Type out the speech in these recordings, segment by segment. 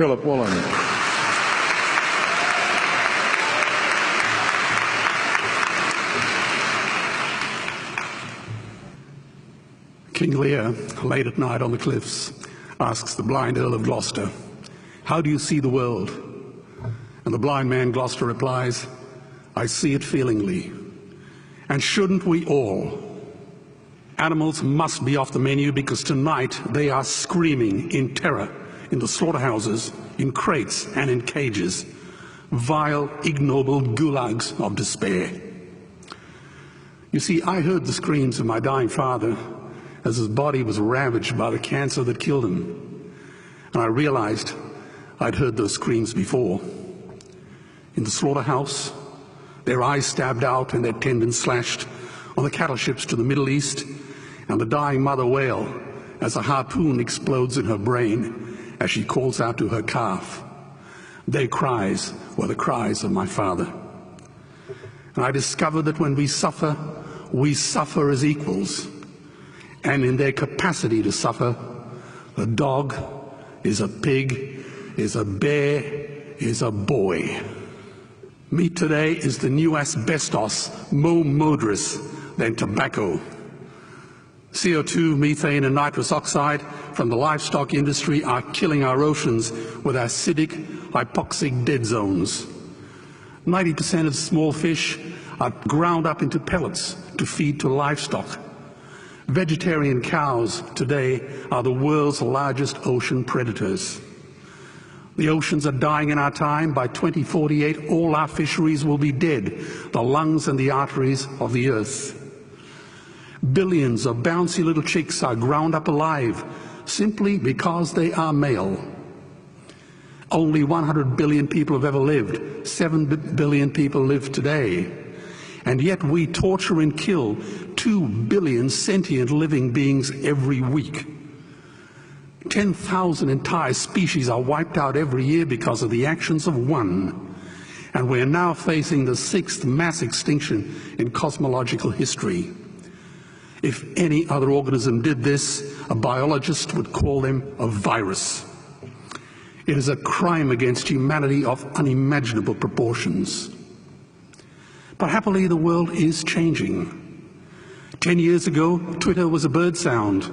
Philip Wollen. King Lear, late at night on the cliffs, asks the blind Earl of Gloucester, "How do you see the world?" And the blind man Gloucester replies, "I see it feelingly. And shouldn't we all? Animals must be off the menu because tonight they are screaming in terror in the slaughterhouses, in crates and in cages, vile, ignoble gulags of despair." You see, I heard the screams of my dying father as his body was ravaged by the cancer that killed him. And I realized I'd heard those screams before. In the slaughterhouse, their eyes stabbed out and their tendons slashed, on the cattle ships to the Middle East, and the dying mother wail as a harpoon explodes in her brain as she calls out to her calf. Their cries were the cries of my father. And I discovered that when we suffer as equals. And in their capacity to suffer, a dog is a pig, is a bear, is a boy. Meat today is the new asbestos, more murderous than tobacco. CO2, methane and nitrous oxide from the livestock industry are killing our oceans with acidic, hypoxic dead zones. 90% of small fish are ground up into pellets to feed to livestock. Vegetarian cows today are the world's largest ocean predators. The oceans are dying in our time. By 2048, all our fisheries will be dead, the lungs and the arteries of the earth. Billions of bouncy little chicks are ground up alive simply because they are male. Only 100 billion people have ever lived. 7 billion people live today. And yet we torture and kill 2 billion sentient living beings every week. 10,000 entire species are wiped out every year because of the actions of one. And we're now facing the 6th mass extinction in cosmological history. If any other organism did this, a biologist would call them a virus. It is a crime against humanity of unimaginable proportions. But happily, the world is changing. 10 years ago, Twitter was a bird sound.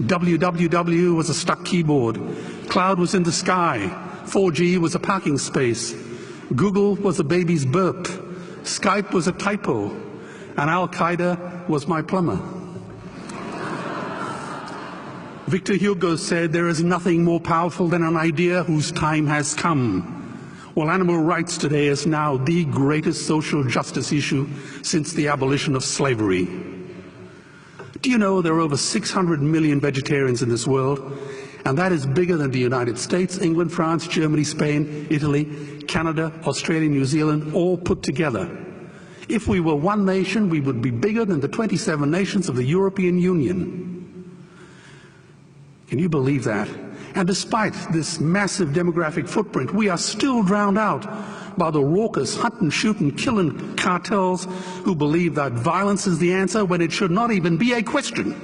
www was a stuck keyboard. Cloud was in the sky. 4G was a parking space. Google was a baby's burp. Skype was a typo. And Al-Qaeda was my plumber. Victor Hugo said, "There is nothing more powerful than an idea whose time has come." Well, animal rights today is now the greatest social justice issue since the abolition of slavery. Do you know there are over 600 million vegetarians in this world? And that is bigger than the United States, England, France, Germany, Spain, Italy, Canada, Australia, New Zealand, all put together. If we were one nation, we would be bigger than the 27 nations of the European Union. Can you believe that? And despite this massive demographic footprint, we are still drowned out by the raucous hunt and shoot and killing cartels who believe that violence is the answer when it should not even be a question.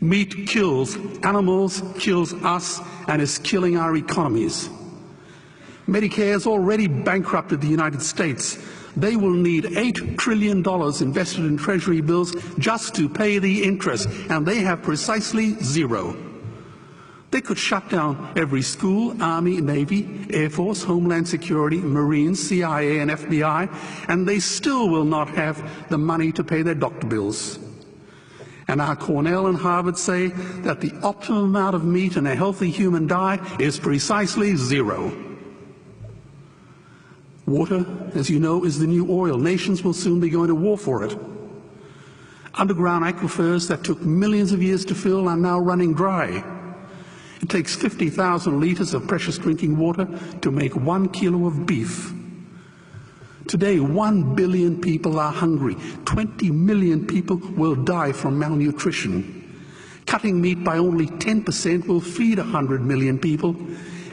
Meat kills animals, kills us, and is killing our economies. Medicare has already bankrupted the United States. They will need $8 trillion invested in Treasury bills just to pay the interest, and they have precisely zero. They could shut down every school, Army, Navy, Air Force, Homeland Security, Marines, CIA, and FBI, and they still will not have the money to pay their doctor bills. And our Cornell and Harvard say that the optimum amount of meat in a healthy human diet is precisely zero. Water, as you know, is the new oil. Nations will soon be going to war for it. Underground aquifers that took millions of years to fill are now running dry. It takes 50,000 liters of precious drinking water to make 1 kilo of beef. Today, 1 billion people are hungry. 20 million people will die from malnutrition. Cutting meat by only 10% will feed 100 million people,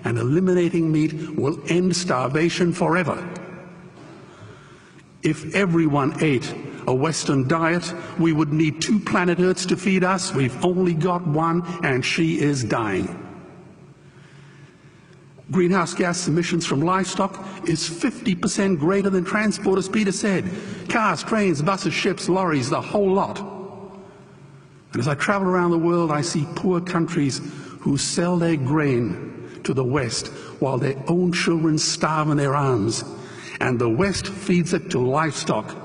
and eliminating meat will end starvation forever. If everyone ate a Western diet, we would need 2 planet Earths to feed us. We've only got one, and she is dying. Greenhouse gas emissions from livestock is 50% greater than transport, as Peter said. Cars, trains, buses, ships, lorries, the whole lot. And as I travel around the world, I see poor countries who sell their grain to the West while their own children starve in their arms. And the West feeds it to livestock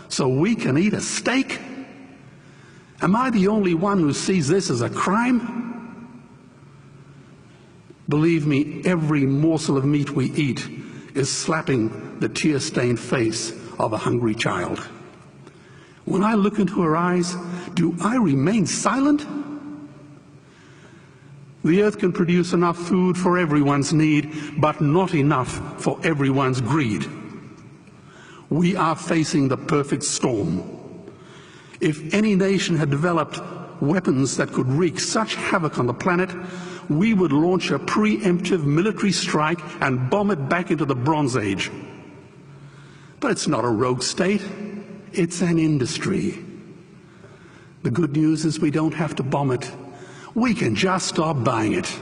so we can eat a steak? Am I the only one who sees this as a crime? Believe me, every morsel of meat we eat is slapping the tear-stained face of a hungry child. When I look into her eyes, do I remain silent? The earth can produce enough food for everyone's need, but not enough for everyone's greed. We are facing the perfect storm. If any nation had developed weapons that could wreak such havoc on the planet, we would launch a preemptive military strike and bomb it back into the Bronze Age. But it's not a rogue state, it's an industry. The good news is we don't have to bomb it. We can just stop buying it.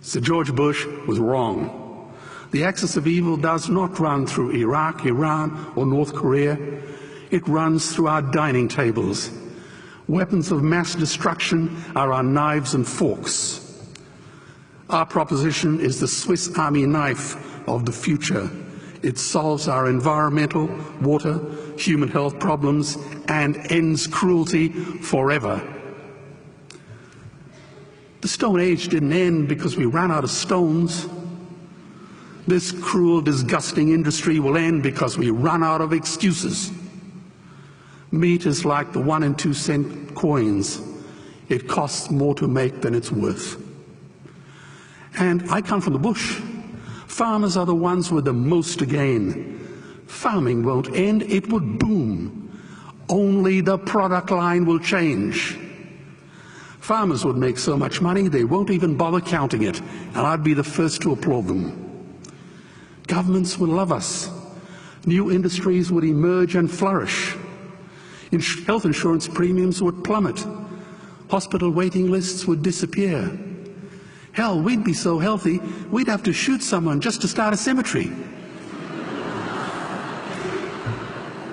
Sir George Bush was wrong. The axis of evil does not run through Iraq, Iran, or North Korea. It runs through our dining tables. Weapons of mass destruction are our knives and forks. Our proposition is the Swiss Army knife of the future. It solves our environmental, water, human health problems and ends cruelty forever. The Stone Age didn't end because we ran out of stones. This cruel, disgusting industry will end because we run out of excuses. Meat is like the 1 and 2 cent coins. It costs more to make than it's worth. And I come from the bush. Farmers are the ones with the most to gain. Farming won't end, it would boom. Only the product line will change. Farmers would make so much money they won't even bother counting it, and I'd be the first to applaud them. Governments would love us. New industries would emerge and flourish. Health insurance premiums would plummet. Hospital waiting lists would disappear. Hell, we'd be so healthy, we'd have to shoot someone just to start a cemetery.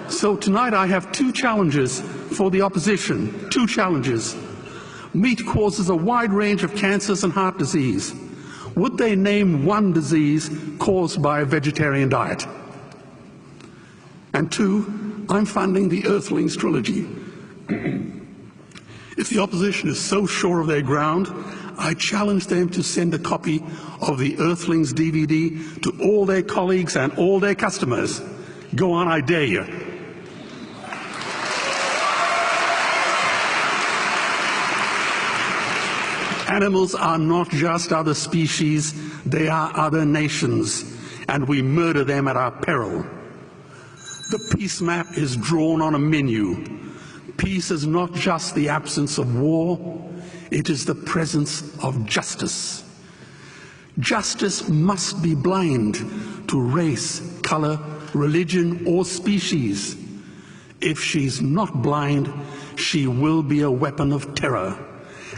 So tonight I have 2 challenges for the opposition. 2 challenges. Meat causes a wide range of cancers and heart disease. Would they name one disease caused by a vegetarian diet? And 2, I'm funding the Earthlings trilogy. If the opposition is so sure of their ground, I challenge them to send a copy of the Earthlings DVD to all their colleagues and all their customers. Go on, I dare you. Animals are not just other species, they are other nations, and we murder them at our peril. The peace map is drawn on a menu. Peace is not just the absence of war, it is the presence of justice. Justice must be blind to race, color, religion, or species. If she's not blind, she will be a weapon of terror.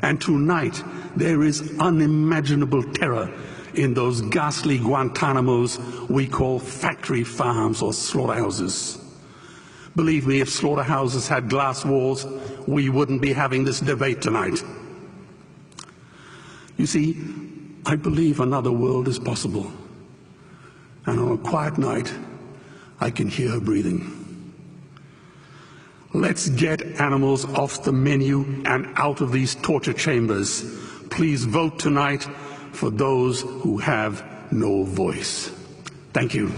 And tonight, there is unimaginable terror in those ghastly Guantanamos we call factory farms or slaughterhouses. Believe me, if slaughterhouses had glass walls, we wouldn't be having this debate tonight. You see, I believe another world is possible. And on a quiet night, I can hear her breathing. Let's get animals off the menu and out of these torture chambers. Please vote tonight for those who have no voice. Thank you.